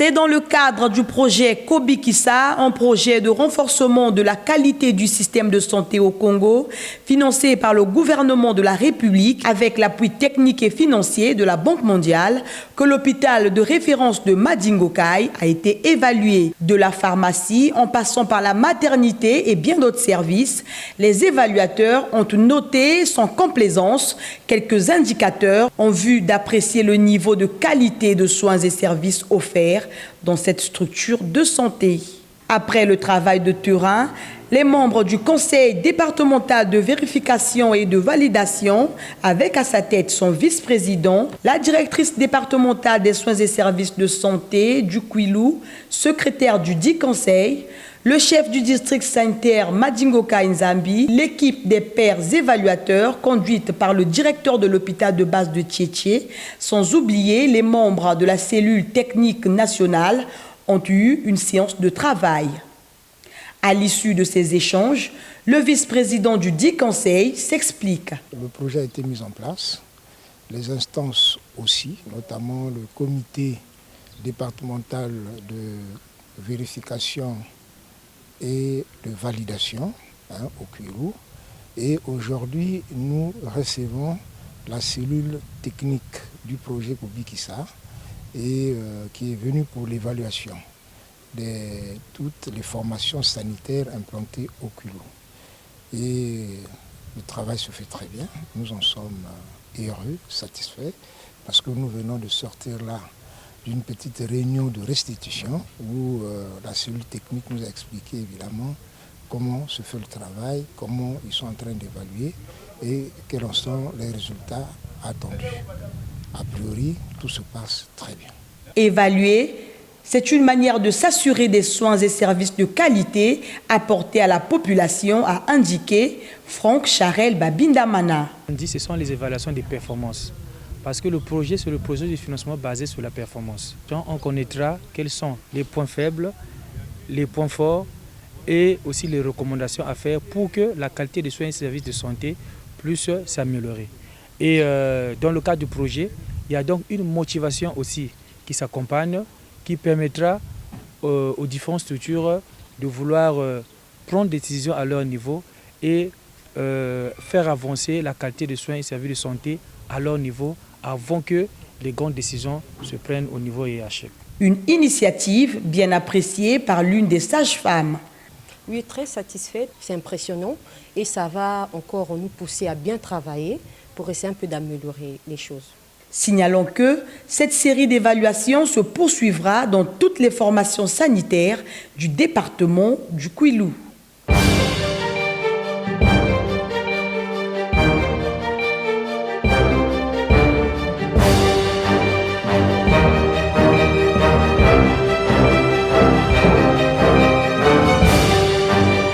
C'est dans le cadre du projet Kobikisa, un projet de renforcement de la qualité du système de santé au Congo, financé par le gouvernement de la République avec l'appui technique et financier de la Banque mondiale, que l'hôpital de référence de Madingokai a été évalué. De la pharmacie en passant par la maternité et bien d'autres services, les évaluateurs ont noté sans complaisance quelques indicateurs en vue d'apprécier le niveau de qualité de soins et services offerts dans cette structure de santé. Après le travail de terrain, les membres du conseil départemental de vérification et de validation, avec à sa tête son vice-président, la directrice départementale des soins et services de santé du Kwilu, secrétaire du dit conseil, le chef du district sanitaire Madingokai Nzambi, l'équipe des pairs évaluateurs conduite par le directeur de l'hôpital de base de Tietché, sans oublier les membres de la cellule technique nationale, ont eu une séance de travail. À l'issue de ces échanges, le vice-président du dit conseil s'explique. Le projet a été mis en place, les instances aussi, notamment le comité départemental de vérification et de validation au Kwilu. Et aujourd'hui, nous recevons la cellule technique du projet Kobikisa et qui est venue pour l'évaluation de toutes les formations sanitaires implantées au Kwilu. Et le travail se fait très bien. Nous en sommes heureux, satisfaits, parce que nous venons de sortir là d'une petite réunion de restitution où la cellule technique nous a expliqué évidemment comment se fait le travail, comment ils sont en train d'évaluer et quels en sont les résultats attendus. A priori, tout se passe très bien. Évaluer, c'est une manière de s'assurer des soins et services de qualité apportés à la population, a indiqué Franck Charel Babindamana. Ce sont les évaluations des performances. Parce que le projet, c'est le projet de financement basé sur la performance. On connaîtra quels sont les points faibles, les points forts et aussi les recommandations à faire pour que la qualité des soins et services de santé puisse s'améliorer. Et dans le cadre du projet, il y a donc une motivation aussi qui s'accompagne, qui permettra aux différentes structures de vouloir prendre des décisions à leur niveau et faire avancer la qualité des soins et services de santé à leur niveau avant que les grandes décisions se prennent au niveau hiérarchique. Une initiative bien appréciée par l'une des sages-femmes. Oui, très satisfaite, c'est impressionnant et ça va encore nous pousser à bien travailler pour essayer un peu d'améliorer les choses. Signalons que cette série d'évaluations se poursuivra dans toutes les formations sanitaires du département du Kwilu.